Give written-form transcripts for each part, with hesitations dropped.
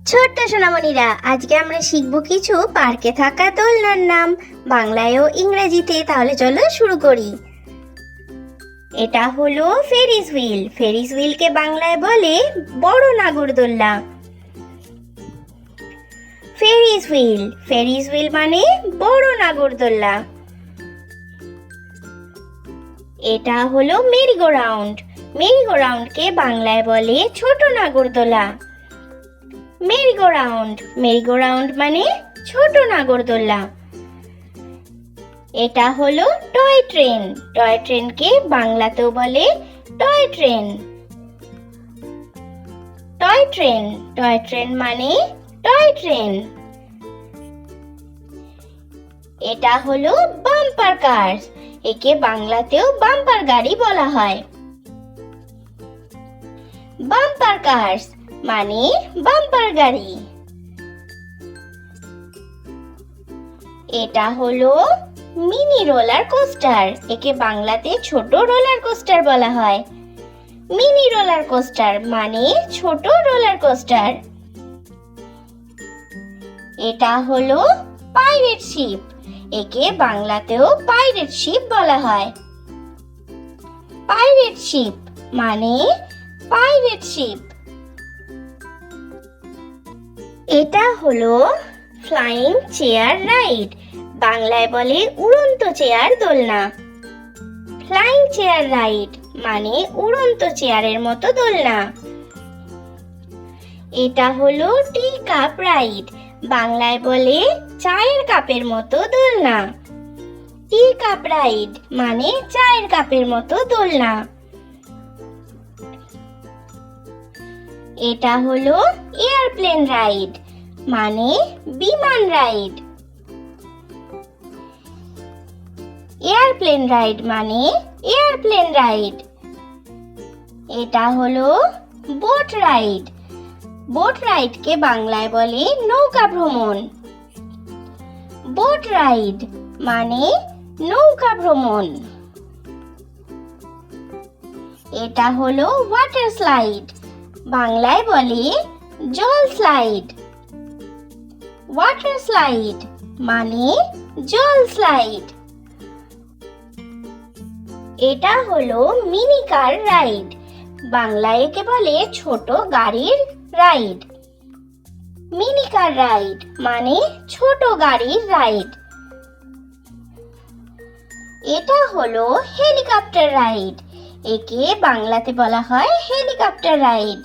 ছোট্ট সোনামণিরা, আজকে আমরা শিখব কিছু পার্কে থাকা দোলনার নাম, বাংলায় ও ইংরেজিতে। তাহলে চলো শুরু করি। এটা হলো ফেরিস হুইল। ফেরিস হুইলকে বাংলায় বলে বড় নাগরদোল্লা। ফেরিস হুইল, ফেরিস হুইল মানে বড় নাগরদোল্লা। এটা হলো মেরিগো রাউন্ড। মেরিগো রাউন্ডকে বাংলায় বলে ছোট নাগরদোলা। মেরিগো রাউন্ড, মেরিগো রাউন্ড মানে ছোট নাগরদোল্লা। এটা হলো টয় ট্রেন। টয় ট্রেনকে বাংলাতেও বলে toy train. Toy train, toy train মানে টয় ট্রেন। এটা হলো বাম্পার কার। একে বাংলাতেও বাম্পার গাড়ি বলা হয়। বাম্পার কার্স মানে বাম্পার গাড়ি। এটা হলো মিনি রোলার কোস্টার। একে বাংলাতে ছোট রোলার কোস্টার বলা হয়। মিনি রোলার কোস্টার মানে ছোট রোলার কোস্টার। এটা হলো পাইরেট শিপ। একে বাংলাতেও পাইরেট শিপ বলা হয়। পাইরেট শিপ মানে পাইরেট শিপ। এটা হলো ফ্লাইং চেয়ার রাইড। বাংলায় বলে উড়ন্ত চেয়ার দোলনা। ফ্লাইং চেয়ার রাইড মানে উড়ন্ত চেয়ারের মতো দোলনা। এটা হলো টি কাপ রাইড। বাংলায় বলে চায়ের কাপের মতো দোলনা। টি কাপ রাইড মানে চায়ের কাপের মতো দোলনা। এটা হলো এয়ারপ্লেন রাইড মানে বিমান রাইড। এয়ারপ্লেন রাইড মানে এয়ারপ্লেন রাইড। এটা হলো বোট রাইড। বোট রাইডকে বাংলায় বলে নৌকা ভ্রমণ। বোট রাইড মানে নৌকা ভ্রমণ। এটা হলো ওয়াটার স্লাইড। বাংলায় বলে জল স্লাইড। ওয়াটার স্লাইড মানে জল স্লাইড। এটা হলো মিনি কার রাইড। বাংলায় একে বলে ছোট গাড়ির রাইড। মিনি কার রাইড মানে ছোট গাড়ির রাইড। এটা হলো হেলিকপ্টার রাইড। একে বাংলাতে বলা হয় হেলিকপ্টার রাইড।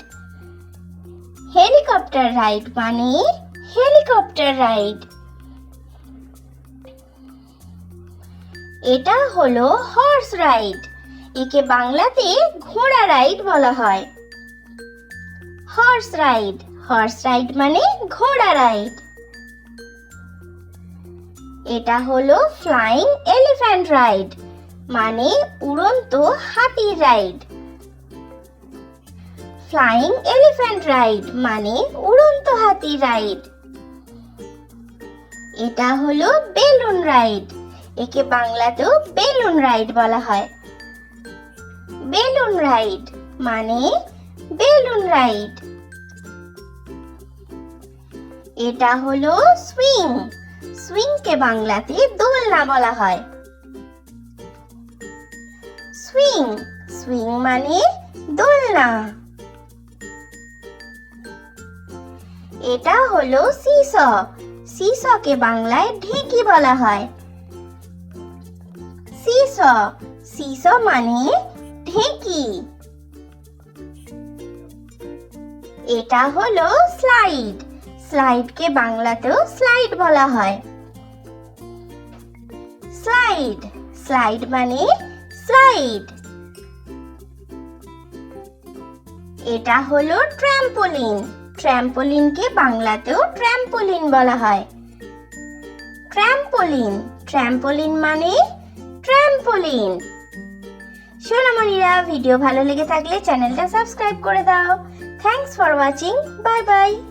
হেলিকপ্টার রাইড মানে হেলিকপ্টার রাইড। এটা হলো হর্স রাইড। একে বাংলাতে ঘোড়া রাইড বলা হয়। হর্স রাইড, হর্স রাইড মানে ঘোড়া রাইড। এটা হলো ফ্লাইং এলিফ্যান্ট রাইড মানে উড়ন্ত হাতি রাইড। ফ্লাইং এলিফ্যান্ট রাইড মানে উড়ন্ত হাতি রাইড। এটা হলো বেলুন রাইড। একে বাংলাতেও বেলুন রাইড বলা হয়। বেলুন রাইড মানে বেলুন রাইড। এটা হলো সুইং। সুইংকে বাংলাতে দোলনা বলা হয়। সুইং, সুইং মানে দোলনা। এটা হলো সিস। সিসকে বাংলায় ঢেঁকি বলা হয়। সিস, সিস মানে ঢেঁকি। এটা হলো স্লাইড। স্লাইডকে বাংলাতেও স্লাইড বলা হয়। স্লাইড, স্লাইড মানে স্লাইড। এটা হলো ট্র্যাম্পোলিন। ট্র্যাম্পোলিনকে বাংলাতেও ট্র্যাম্পোলিন বলা হয়। ট্র্যাম্পোলিন, ট্র্যাম্পোলিন মানে ট্র্যাম্পোলিন। সোনামণিরা, ভিডিও ভালো লেগে থাকলে চ্যানেলটা সাবস্ক্রাইব করে দাও। Thanks for watching. Bye bye.